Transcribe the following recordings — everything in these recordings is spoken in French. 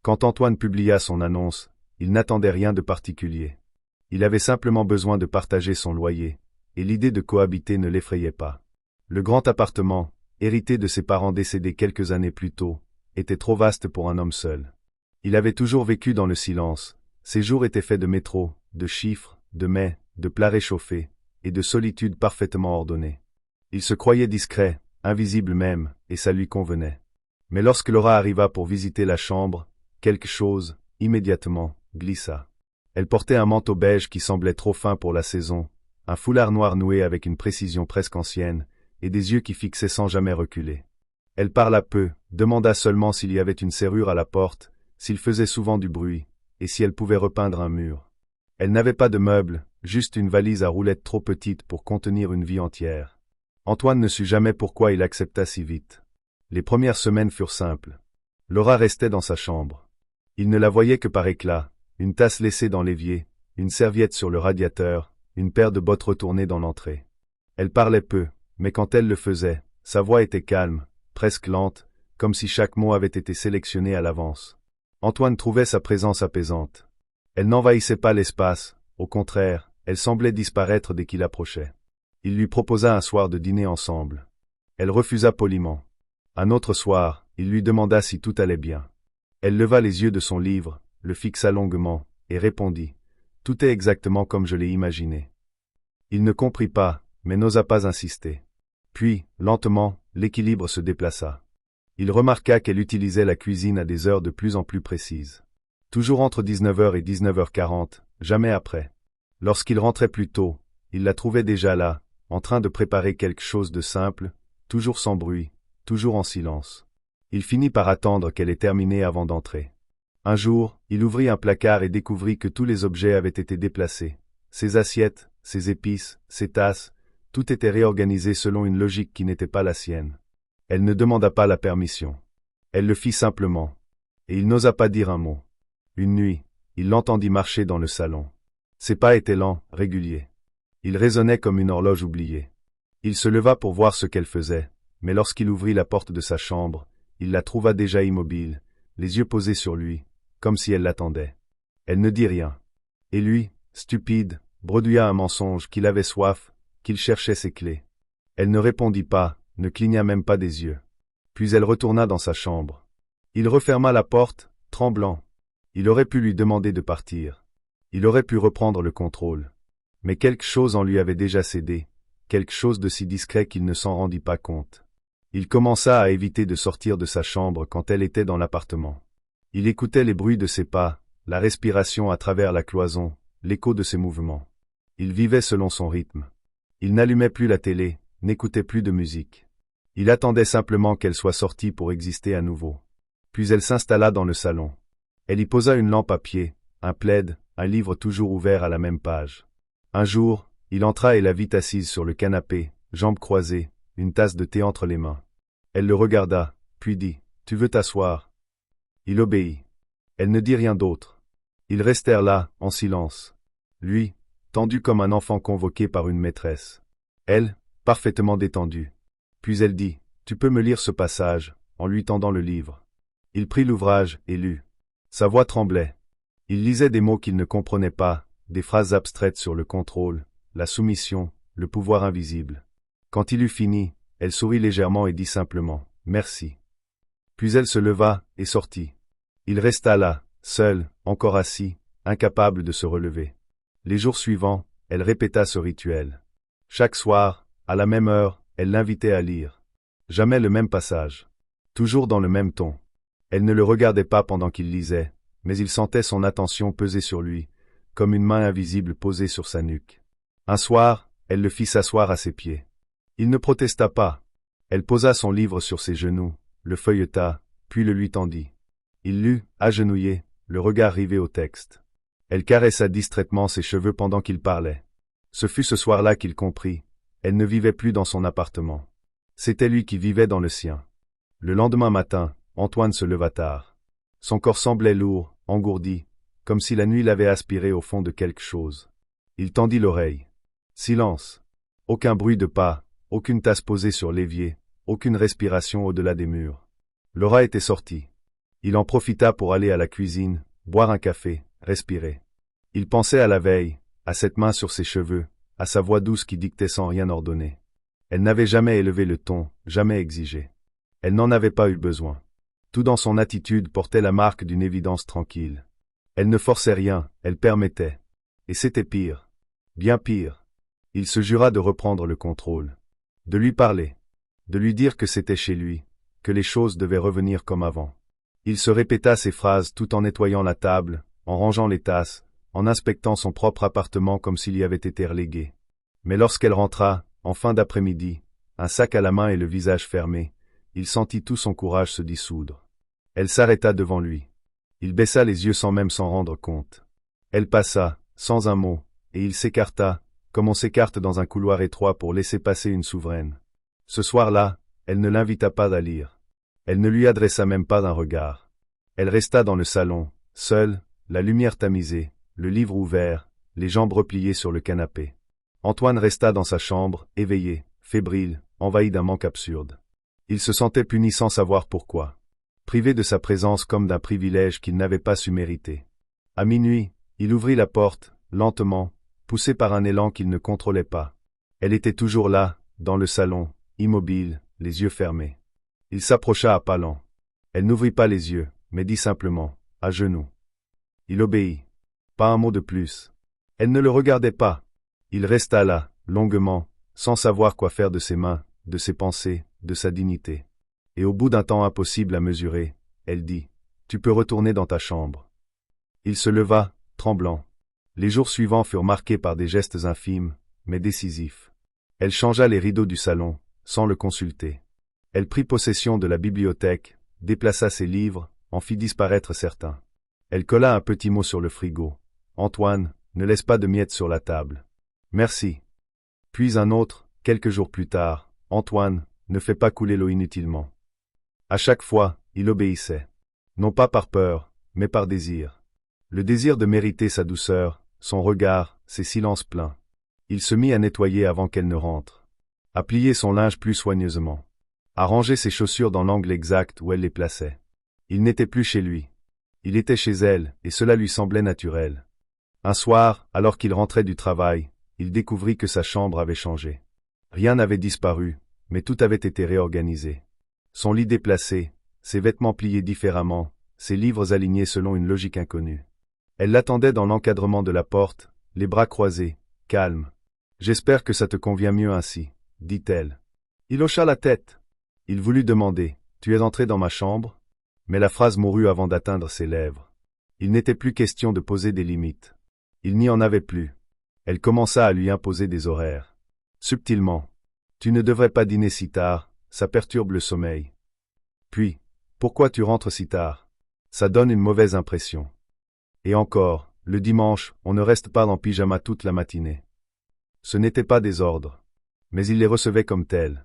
Quand Antoine publia son annonce, il n'attendait rien de particulier. Il avait simplement besoin de partager son loyer, et l'idée de cohabiter ne l'effrayait pas. Le grand appartement, hérité de ses parents décédés quelques années plus tôt, était trop vaste pour un homme seul. Il avait toujours vécu dans le silence, ses jours étaient faits de métro, de chiffres, de mets, de plats réchauffés, et de solitude parfaitement ordonnée. Il se croyait discret, invisible même, et ça lui convenait. Mais lorsque Laura arriva pour visiter la chambre, quelque chose, immédiatement, glissa. Elle portait un manteau beige qui semblait trop fin pour la saison, un foulard noir noué avec une précision presque ancienne, et des yeux qui fixaient sans jamais reculer. Elle parla peu, demanda seulement s'il y avait une serrure à la porte, s'il faisait souvent du bruit, et si elle pouvait repeindre un mur. Elle n'avait pas de meubles, juste une valise à roulettes trop petite pour contenir une vie entière. Antoine ne sut jamais pourquoi il accepta si vite. Les premières semaines furent simples. Laura restait dans sa chambre. Il ne la voyait que par éclats, une tasse laissée dans l'évier, une serviette sur le radiateur, une paire de bottes retournées dans l'entrée. Elle parlait peu, mais quand elle le faisait, sa voix était calme, presque lente, comme si chaque mot avait été sélectionné à l'avance. Antoine trouvait sa présence apaisante. Elle n'envahissait pas l'espace, au contraire, elle semblait disparaître dès qu'il approchait. Il lui proposa un soir de dîner ensemble. Elle refusa poliment. Un autre soir, il lui demanda si tout allait bien. Elle leva les yeux de son livre, le fixa longuement, et répondit « Tout est exactement comme je l'ai imaginé ». Il ne comprit pas, mais n'osa pas insister. Puis, lentement, l'équilibre se déplaça. Il remarqua qu'elle utilisait la cuisine à des heures de plus en plus précises. Toujours entre 19h et 19h40, jamais après. Lorsqu'il rentrait plus tôt, il la trouvait déjà là, en train de préparer quelque chose de simple, toujours sans bruit, toujours en silence. Il finit par attendre qu'elle ait terminé avant d'entrer. Un jour, il ouvrit un placard et découvrit que tous les objets avaient été déplacés. Ses assiettes, ses épices, ses tasses, tout était réorganisé selon une logique qui n'était pas la sienne. Elle ne demanda pas la permission. Elle le fit simplement. Et il n'osa pas dire un mot. Une nuit, il l'entendit marcher dans le salon. Ses pas étaient lents, réguliers. Il résonnait comme une horloge oubliée. Il se leva pour voir ce qu'elle faisait, mais lorsqu'il ouvrit la porte de sa chambre, il la trouva déjà immobile, les yeux posés sur lui, comme si elle l'attendait. Elle ne dit rien. Et lui, stupide, bredouilla un mensonge qu'il avait soif, qu'il cherchait ses clés. Elle ne répondit pas, ne cligna même pas des yeux. Puis elle retourna dans sa chambre. Il referma la porte, tremblant. Il aurait pu lui demander de partir. Il aurait pu reprendre le contrôle. Mais quelque chose en lui avait déjà cédé, quelque chose de si discret qu'il ne s'en rendit pas compte. Il commença à éviter de sortir de sa chambre quand elle était dans l'appartement. Il écoutait les bruits de ses pas, la respiration à travers la cloison, l'écho de ses mouvements. Il vivait selon son rythme. Il n'allumait plus la télé, n'écoutait plus de musique. Il attendait simplement qu'elle soit sortie pour exister à nouveau. Puis elle s'installa dans le salon. Elle y posa une lampe à pied, un plaid, un livre toujours ouvert à la même page. Un jour, il entra et la vit assise sur le canapé, jambes croisées, une tasse de thé entre les mains. Elle le regarda, puis dit « Tu veux t'asseoir ?» Il obéit. Elle ne dit rien d'autre. Ils restèrent là, en silence. Lui, tendu comme un enfant convoqué par une maîtresse. Elle, parfaitement détendue. Puis elle dit « Tu peux me lire ce passage ?» en lui tendant le livre. Il prit l'ouvrage et lut. Sa voix tremblait. Il lisait des mots qu'il ne comprenait pas, des phrases abstraites sur le contrôle, la soumission, le pouvoir invisible. Quand il eut fini, elle sourit légèrement et dit simplement « Merci ». Puis elle se leva et sortit. Il resta là, seul, encore assis, incapable de se relever. Les jours suivants, elle répéta ce rituel. Chaque soir, à la même heure, elle l'invitait à lire. Jamais le même passage. Toujours dans le même ton. Elle ne le regardait pas pendant qu'il lisait, mais il sentait son attention peser sur lui, comme une main invisible posée sur sa nuque. Un soir, elle le fit s'asseoir à ses pieds. Il ne protesta pas. Elle posa son livre sur ses genoux, le feuilleta, puis le lui tendit. Il lut, agenouillé, le regard rivé au texte. Elle caressa distraitement ses cheveux pendant qu'il parlait. Ce fut ce soir-là qu'il comprit. Elle ne vivait plus dans son appartement. C'était lui qui vivait dans le sien. Le lendemain matin, Antoine se leva tard. Son corps semblait lourd, engourdi, comme si la nuit l'avait aspiré au fond de quelque chose. Il tendit l'oreille. Silence. Aucun bruit de pas, aucune tasse posée sur l'évier, aucune respiration au-delà des murs. Laura était sortie. Il en profita pour aller à la cuisine, boire un café, respirer. Il pensait à la veille, à cette main sur ses cheveux, à sa voix douce qui dictait sans rien ordonner. Elle n'avait jamais élevé le ton, jamais exigé. Elle n'en avait pas eu besoin. Tout dans son attitude portait la marque d'une évidence tranquille. Elle ne forçait rien, elle permettait. Et c'était pire. Bien pire. Il se jura de reprendre le contrôle. De lui parler. De lui dire que c'était chez lui, que les choses devaient revenir comme avant. Il se répéta ces phrases tout en nettoyant la table, en rangeant les tasses, en inspectant son propre appartement comme s'il y avait été relégué. Mais lorsqu'elle rentra, en fin d'après-midi, un sac à la main et le visage fermé, il sentit tout son courage se dissoudre. Elle s'arrêta devant lui. Il baissa les yeux sans même s'en rendre compte. Elle passa, sans un mot, et il s'écarta, comme on s'écarte dans un couloir étroit pour laisser passer une souveraine. Ce soir-là, elle ne l'invita pas à lire. Elle ne lui adressa même pas un regard. Elle resta dans le salon, seule, la lumière tamisée, le livre ouvert, les jambes repliées sur le canapé. Antoine resta dans sa chambre, éveillé, fébrile, envahi d'un manque absurde. Il se sentait puni sans savoir pourquoi. Privé de sa présence comme d'un privilège qu'il n'avait pas su mériter. À minuit, il ouvrit la porte, lentement, poussé par un élan qu'il ne contrôlait pas. Elle était toujours là, dans le salon, immobile, les yeux fermés. Il s'approcha à pas lents. Elle n'ouvrit pas les yeux, mais dit simplement, à genoux. Il obéit. Pas un mot de plus. Elle ne le regardait pas. Il resta là, longuement, sans savoir quoi faire de ses mains, de ses pensées, de sa dignité. Et au bout d'un temps impossible à mesurer, elle dit, « Tu peux retourner dans ta chambre. » Il se leva, tremblant. Les jours suivants furent marqués par des gestes infimes, mais décisifs. Elle changea les rideaux du salon, sans le consulter. Elle prit possession de la bibliothèque, déplaça ses livres, en fit disparaître certains. Elle colla un petit mot sur le frigo. « Antoine, ne laisse pas de miettes sur la table. »« Merci. » Puis un autre, quelques jours plus tard, « Antoine, ne fais pas couler l'eau inutilement. » À chaque fois, il obéissait. Non pas par peur, mais par désir. Le désir de mériter sa douceur, son regard, ses silences pleins. Il se mit à nettoyer avant qu'elle ne rentre. À plier son linge plus soigneusement. À ranger ses chaussures dans l'angle exact où elle les plaçait. Il n'était plus chez lui. Il était chez elle, et cela lui semblait naturel. Un soir, alors qu'il rentrait du travail, il découvrit que sa chambre avait changé. Rien n'avait disparu, mais tout avait été réorganisé. Son lit déplacé, ses vêtements pliés différemment, ses livres alignés selon une logique inconnue. Elle l'attendait dans l'encadrement de la porte, les bras croisés, calme. « J'espère que ça te convient mieux ainsi, » dit-elle. Il hocha la tête. Il voulut demander, « Tu es entré dans ma chambre ?» Mais la phrase mourut avant d'atteindre ses lèvres. Il n'était plus question de poser des limites. Il n'y en avait plus. Elle commença à lui imposer des horaires. Subtilement. « Tu ne devrais pas dîner si tard, ça perturbe le sommeil. » Puis, « Pourquoi tu rentres si tard? Ça donne une mauvaise impression. » Et encore, le dimanche, on ne reste pas en pyjama toute la matinée. Ce n'était pas des ordres. Mais il les recevait comme tels.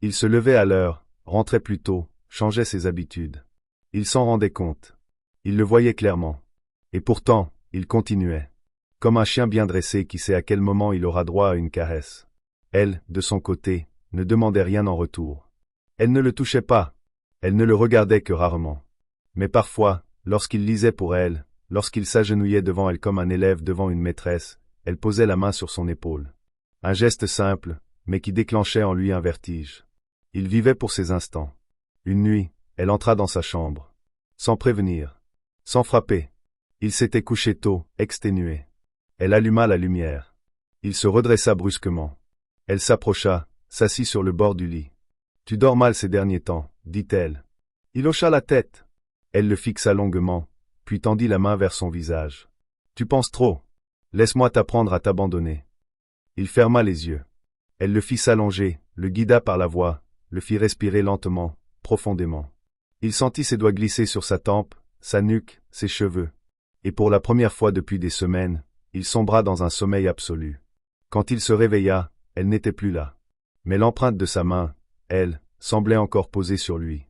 Il se levait à l'heure, rentrait plus tôt, changeait ses habitudes. Il s'en rendait compte. Il le voyait clairement. Et pourtant, il continuait. Comme un chien bien dressé qui sait à quel moment il aura droit à une caresse. Elle, de son côté, ne demandait rien en retour. Elle ne le touchait pas. Elle ne le regardait que rarement. Mais parfois, lorsqu'il lisait pour elle, lorsqu'il s'agenouillait devant elle comme un élève devant une maîtresse, elle posait la main sur son épaule. Un geste simple, mais qui déclenchait en lui un vertige. Il vivait pour ces instants. Une nuit, elle entra dans sa chambre. Sans prévenir. Sans frapper. Il s'était couché tôt, exténué. Elle alluma la lumière. Il se redressa brusquement. Elle s'approcha, s'assit sur le bord du lit. « Tu dors mal ces derniers temps, » dit-elle. Il hocha la tête. Elle le fixa longuement, puis tendit la main vers son visage. « Tu penses trop. Laisse-moi t'apprendre à t'abandonner. » Il ferma les yeux. Elle le fit s'allonger, le guida par la voix, le fit respirer lentement, profondément. Il sentit ses doigts glisser sur sa tempe, sa nuque, ses cheveux. Et pour la première fois depuis des semaines, il sombra dans un sommeil absolu. Quand il se réveilla, elle n'était plus là. Mais l'empreinte de sa main, elle, semblait encore posée sur lui.